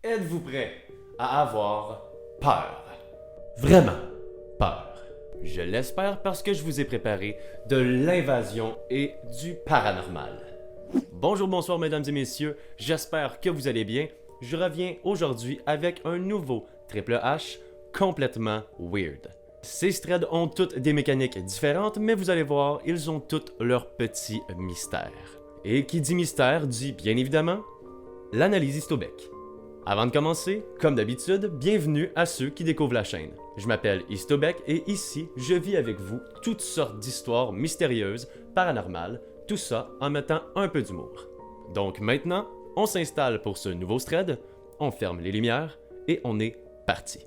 Êtes-vous prêt à avoir peur? Vraiment peur. Je l'espère parce que je vous ai préparé de l'invasion et du paranormal. Bonjour, bonsoir mesdames et messieurs, j'espère que vous allez bien. Je reviens aujourd'hui avec un nouveau Triple H complètement weird. Ces threads ont toutes des mécaniques différentes, mais vous allez voir, ils ont toutes leurs petits mystères. Et qui dit mystère dit bien évidemment l'analyse Histobec. Avant de commencer, comme d'habitude, bienvenue à ceux qui découvrent la chaîne. Je m'appelle Histobec et ici, je vis avec vous toutes sortes d'histoires mystérieuses, paranormales, tout ça en mettant un peu d'humour. Donc maintenant, on s'installe pour ce nouveau thread, on ferme les lumières et on est parti.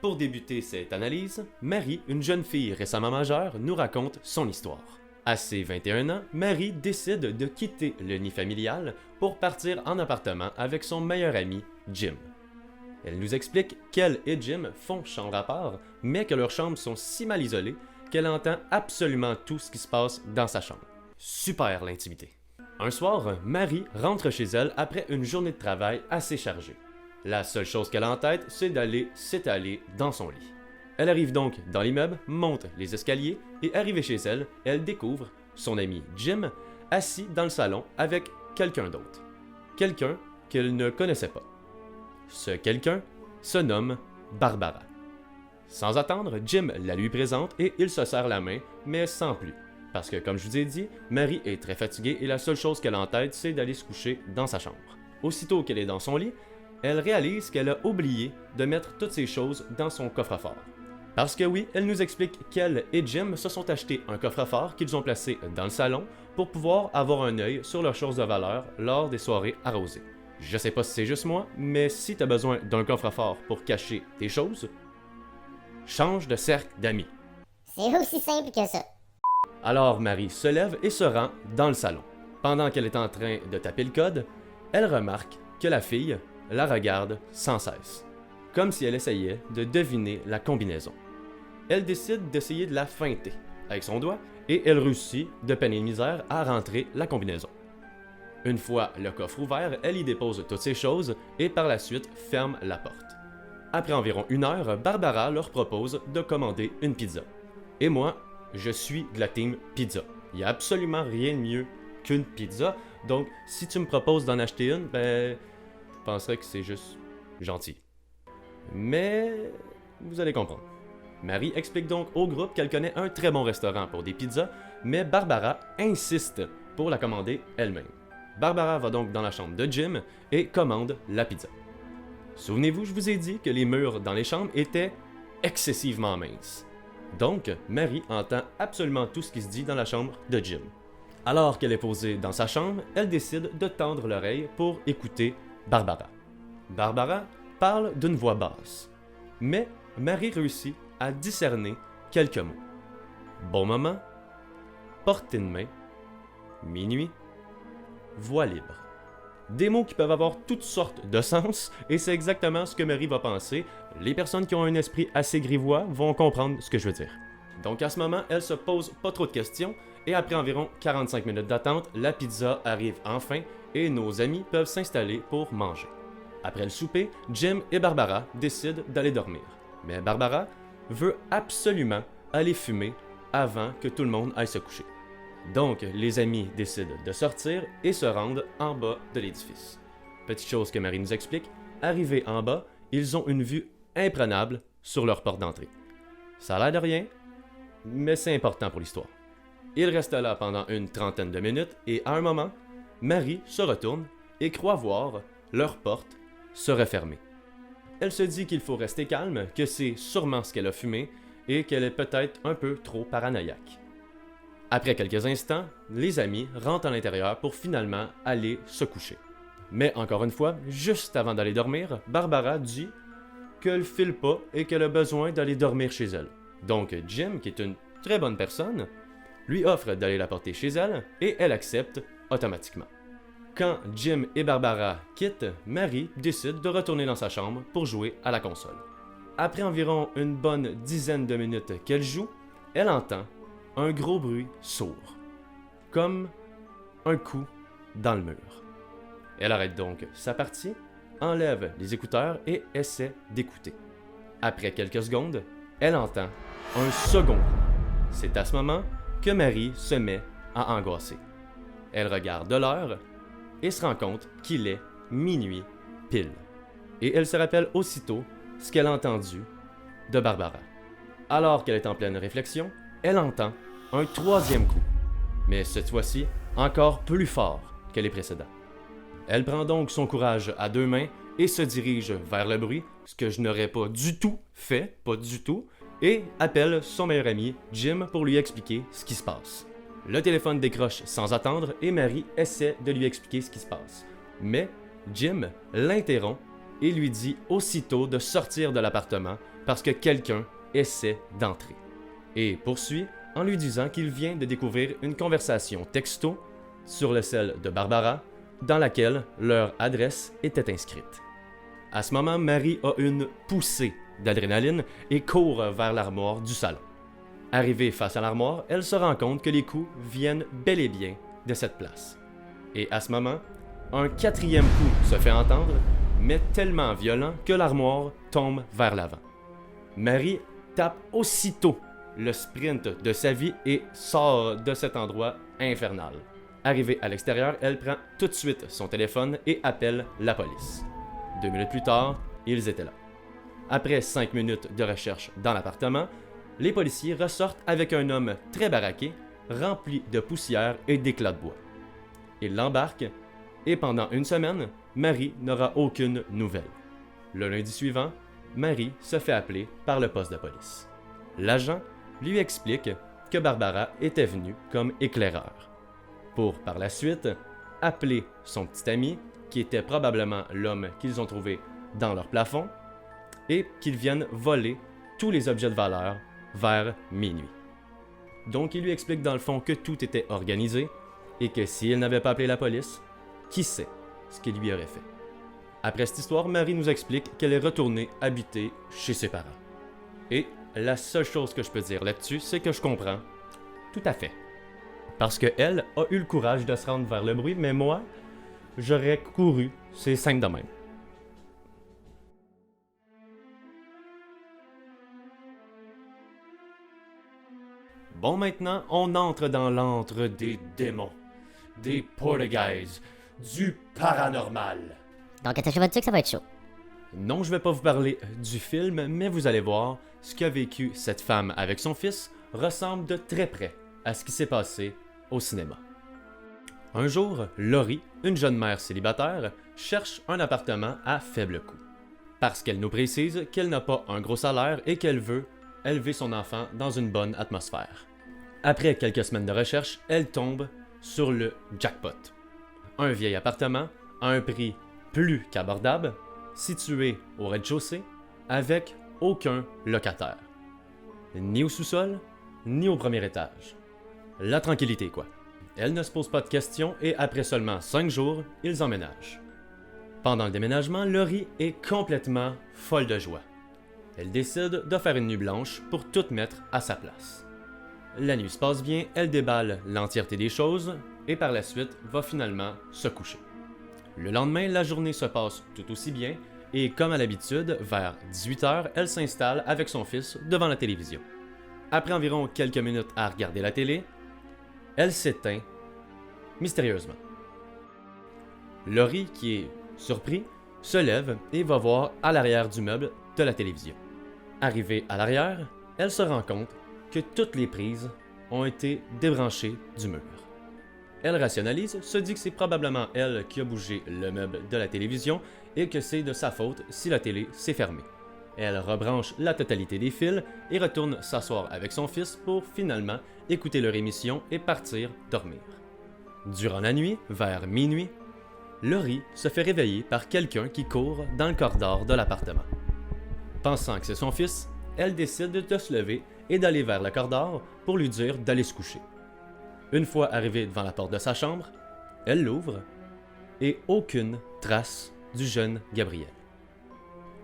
Pour débuter cette analyse, Marie, une jeune fille récemment majeure, nous raconte son histoire. À ses 21 ans, Marie décide de quitter le nid familial pour partir en appartement avec son meilleur ami, Jim. Elle nous explique qu'elle et Jim font chambre à part, mais que leurs chambres sont si mal isolées qu'elle entend absolument tout ce qui se passe dans sa chambre. Super l'intimité. Un soir, Marie rentre chez elle après une journée de travail assez chargée. La seule chose qu'elle a en tête, c'est d'aller s'étaler dans son lit. Elle arrive donc dans l'immeuble, monte les escaliers et arrivée chez elle, elle découvre son ami Jim assis dans le salon avec quelqu'un d'autre. Quelqu'un qu'elle ne connaissait pas. Ce quelqu'un se nomme Barbara. Sans attendre, Jim la lui présente et il se serre la main, mais sans plus. Parce que, comme je vous ai dit, Marie est très fatiguée et la seule chose qu'elle a en tête, c'est d'aller se coucher dans sa chambre. Aussitôt qu'elle est dans son lit, elle réalise qu'elle a oublié de mettre toutes ces choses dans son coffre-fort. Parce que oui, elle nous explique qu'elle et Jim se sont achetés un coffre-fort qu'ils ont placé dans le salon pour pouvoir avoir un œil sur leurs choses de valeur lors des soirées arrosées. Je sais pas si c'est juste moi, mais si t'as besoin d'un coffre-fort pour cacher tes choses, change de cercle d'amis. C'est aussi simple que ça. Alors Marie se lève et se rend dans le salon. Pendant qu'elle est en train de taper le code, elle remarque que la fille la regarde sans cesse, comme si elle essayait de deviner la combinaison. Elle décide d'essayer de la feinter avec son doigt et elle réussit de peine et de misère à rentrer la combinaison. Une fois le coffre ouvert, elle y dépose toutes ses choses et par la suite ferme la porte. Après environ 1 heure, Barbara leur propose de commander une pizza. Et moi, je suis de la team pizza. Il n'y a absolument rien de mieux qu'une pizza, donc si tu me proposes d'en acheter une, je penserais que c'est juste gentil. Mais vous allez comprendre. Marie explique donc au groupe qu'elle connaît un très bon restaurant pour des pizzas, mais Barbara insiste pour la commander elle-même. Barbara va donc dans la chambre de Jim et commande la pizza. Souvenez-vous, je vous ai dit que les murs dans les chambres étaient excessivement minces. Donc, Marie entend absolument tout ce qui se dit dans la chambre de Jim. Alors qu'elle est posée dans sa chambre, elle décide de tendre l'oreille pour écouter Barbara. Barbara parle d'une voix basse, mais Marie réussit à discerner quelques mots. Bon moment, portée de main, minuit, voix libre. Des mots qui peuvent avoir toutes sortes de sens, et c'est exactement ce que Marie va penser. Les personnes qui ont un esprit assez grivois vont comprendre ce que je veux dire. Donc à ce moment, elle se pose pas trop de questions, et après environ 45 minutes d'attente, la pizza arrive enfin, et nos amis peuvent s'installer pour manger. Après le souper, Jim et Barbara décident d'aller dormir. Mais Barbara veut absolument aller fumer avant que tout le monde aille se coucher. Donc, les amis décident de sortir et se rendent en bas de l'édifice. Petite chose que Marie nous explique, arrivés en bas, ils ont une vue imprenable sur leur porte d'entrée. Ça a l'air de rien, mais c'est important pour l'histoire. Ils restent là pendant une trentaine de minutes et à un moment, Marie se retourne et croit voir leur porte se refermer. Elle se dit qu'il faut rester calme, que c'est sûrement ce qu'elle a fumé et qu'elle est peut-être un peu trop paranoïaque. Après quelques instants, les amis rentrent à l'intérieur pour finalement aller se coucher. Mais encore une fois, juste avant d'aller dormir, Barbara dit qu'elle file pas et qu'elle a besoin d'aller dormir chez elle. Donc Jim, qui est une très bonne personne, lui offre d'aller la porter chez elle et elle accepte automatiquement. Quand Jim et Barbara quittent, Mary décide de retourner dans sa chambre pour jouer à la console. Après environ une bonne dizaine de minutes qu'elle joue, elle entend un gros bruit sourd, comme un coup dans le mur. Elle arrête donc sa partie, enlève les écouteurs et essaie d'écouter. Après quelques secondes, elle entend un second coup. C'est à ce moment que Mary se met à angoisser. Elle regarde l'heure et se rend compte qu'il est minuit pile. Et elle se rappelle aussitôt ce qu'elle a entendu de Barbara. Alors qu'elle est en pleine réflexion, elle entend un troisième coup, mais cette fois-ci encore plus fort que les précédents. Elle prend donc son courage à deux mains et se dirige vers le bruit, ce que je n'aurais pas du tout fait, pas du tout, et appelle son meilleur ami, Jim, pour lui expliquer ce qui se passe. Le téléphone décroche sans attendre et Mary essaie de lui expliquer ce qui se passe. Mais Jim l'interrompt et lui dit aussitôt de sortir de l'appartement parce que quelqu'un essaie d'entrer. Et poursuit en lui disant qu'il vient de découvrir une conversation texto sur le cell de Barbara dans laquelle leur adresse était inscrite. À ce moment, Mary a une poussée d'adrénaline et court vers l'armoire du salon. Arrivée face à l'armoire, elle se rend compte que les coups viennent bel et bien de cette place. Et à ce moment, un quatrième coup se fait entendre, mais tellement violent que l'armoire tombe vers l'avant. Mary tape aussitôt le sprint de sa vie et sort de cet endroit infernal. Arrivée à l'extérieur, elle prend tout de suite son téléphone et appelle la police. 2 minutes plus tard, ils étaient là. Après 5 minutes de recherche dans l'appartement, les policiers ressortent avec un homme très baraqué, rempli de poussière et d'éclats de bois. Ils l'embarquent et pendant une semaine, Mary n'aura aucune nouvelle. Le lundi suivant, Mary se fait appeler par le poste de police. L'agent lui explique que Barbara était venue comme éclaireur, pour par la suite appeler son petit ami, qui était probablement l'homme qu'ils ont trouvé dans leur plafond, et qu'ils viennent voler tous les objets de valeur vers minuit. Donc il lui explique dans le fond que tout était organisé et que s'il n'avait pas appelé la police, qui sait ce qu'il lui aurait fait. Après cette histoire, Mary nous explique qu'elle est retournée habiter chez ses parents. Et la seule chose que je peux dire là-dessus, c'est que je comprends tout à fait. Parce qu'elle a eu le courage de se rendre vers le bruit, mais moi, j'aurais couru, c'est simple de même. Bon, maintenant, on entre dans l'antre des démons, des poltergeists, du paranormal. Donc attachez-vous que ça va être chaud. Non, je vais pas vous parler du film, mais vous allez voir, ce qu'a vécu cette femme avec son fils ressemble de très près à ce qui s'est passé au cinéma. Un jour, Laurie, une jeune mère célibataire, cherche un appartement à faible coût. Parce qu'elle nous précise qu'elle n'a pas un gros salaire et qu'elle veut élever son enfant dans une bonne atmosphère. Après quelques semaines de recherche, elle tombe sur le jackpot. Un vieil appartement à un prix plus qu'abordable, situé au rez-de-chaussée, avec aucun locataire. Ni au sous-sol, ni au premier étage. La tranquillité, quoi. Elle ne se pose pas de questions et après seulement 5 jours, ils emménagent. Pendant le déménagement, Laurie est complètement folle de joie. Elle décide de faire une nuit blanche pour tout mettre à sa place. La nuit se passe bien, elle déballe l'entièreté des choses et par la suite va finalement se coucher. Le lendemain, la journée se passe tout aussi bien et comme à l'habitude, vers 18h, elle s'installe avec son fils devant la télévision. Après environ quelques minutes à regarder la télé, elle s'éteint mystérieusement. Laurie, qui est surpris, se lève et va voir à l'arrière du meuble de la télévision. Arrivée à l'arrière, elle se rend compte que toutes les prises ont été débranchées du mur. Elle rationalise, se dit que c'est probablement elle qui a bougé le meuble de la télévision et que c'est de sa faute si la télé s'est fermée. Elle rebranche la totalité des fils et retourne s'asseoir avec son fils pour finalement écouter leur émission et partir dormir. Durant la nuit, vers minuit, Laurie se fait réveiller par quelqu'un qui court dans le corridor de l'appartement. Pensant que c'est son fils, elle décide de se lever et d'aller vers le corridor pour lui dire d'aller se coucher. Une fois arrivée devant la porte de sa chambre, elle l'ouvre et aucune trace du jeune Gabriel.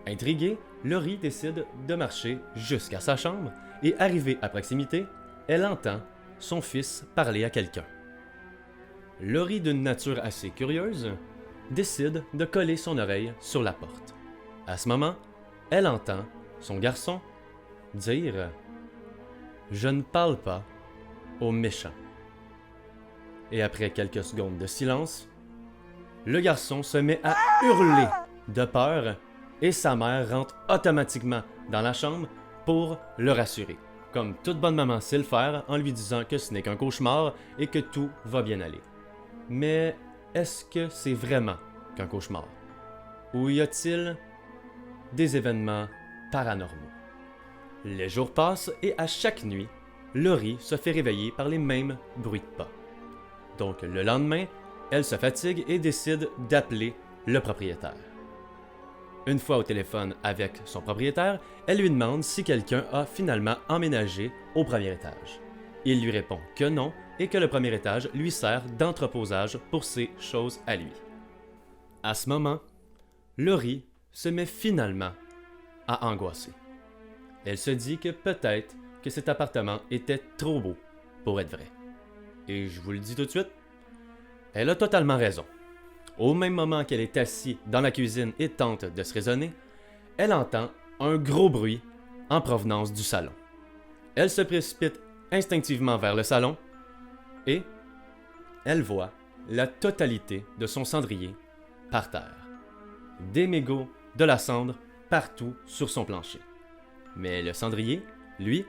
Intriguée, Laurie décide de marcher jusqu'à sa chambre et arrivée à proximité, elle entend son fils parler à quelqu'un. Laurie, d'une nature assez curieuse, décide de coller son oreille sur la porte. À ce moment, elle entend son garçon dire « Je ne parle pas aux méchants ». Et après quelques secondes de silence, le garçon se met à hurler de peur et sa mère rentre automatiquement dans la chambre pour le rassurer, comme toute bonne maman sait le faire en lui disant que ce n'est qu'un cauchemar et que tout va bien aller. Mais est-ce que c'est vraiment qu'un cauchemar? Ou y a-t-il des événements paranormaux? Les jours passent et à chaque nuit, Laurie se fait réveiller par les mêmes bruits de pas. Donc le lendemain, elle se fatigue et décide d'appeler le propriétaire. Une fois au téléphone avec son propriétaire, elle lui demande si quelqu'un a finalement emménagé au premier étage. Il lui répond que non et que le premier étage lui sert d'entreposage pour ses choses à lui. À ce moment, Laurie se met finalement à angoisser. Elle se dit que peut-être que cet appartement était trop beau pour être vrai. Et je vous le dis tout de suite, elle a totalement raison. Au même moment qu'elle est assise dans la cuisine et tente de se raisonner, elle entend un gros bruit en provenance du salon. Elle se précipite instinctivement vers le salon et elle voit la totalité de son cendrier par terre. Des mégots de la cendre partout sur son plancher. Mais le cendrier, lui,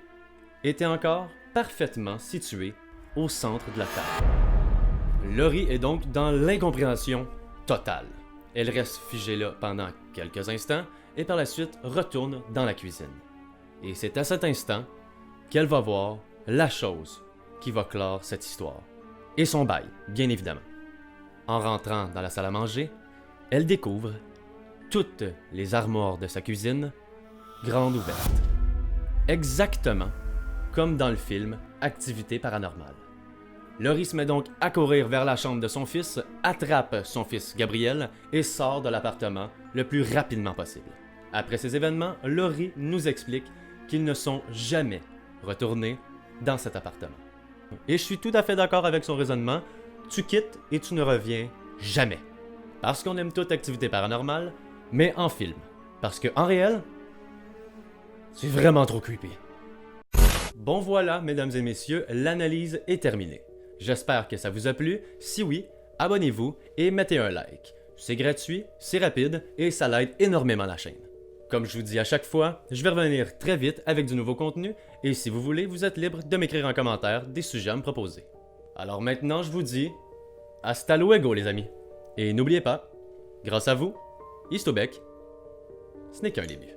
était encore parfaitement situé au centre de la table. Laurie est donc dans l'incompréhension totale. Elle reste figée là pendant quelques instants et par la suite retourne dans la cuisine. Et c'est à cet instant qu'elle va voir la chose qui va clore cette histoire. Et son bail, bien évidemment. En rentrant dans la salle à manger, elle découvre toutes les armoires de sa cuisine grandes ouvertes. Exactement comme dans le film Activité paranormale. Laurie se met donc à courir vers la chambre de son fils, attrape son fils Gabriel et sort de l'appartement le plus rapidement possible. Après ces événements, Laurie nous explique qu'ils ne sont jamais retournés dans cet appartement. Et je suis tout à fait d'accord avec son raisonnement, tu quittes et tu ne reviens jamais. Parce qu'on aime toute activité paranormale, mais en film. Parce que en réel, c'est vraiment trop creepy. Bon voilà, mesdames et messieurs, l'analyse est terminée. J'espère que ça vous a plu. Si oui, abonnez-vous et mettez un like. C'est gratuit, c'est rapide et ça l'aide énormément la chaîne. Comme je vous dis à chaque fois, je vais revenir très vite avec du nouveau contenu et si vous voulez, vous êtes libre de m'écrire en commentaire des sujets à me proposer. Alors maintenant, je vous dis hasta luego les amis. Et n'oubliez pas, grâce à vous, Histobec, ce n'est qu'un début.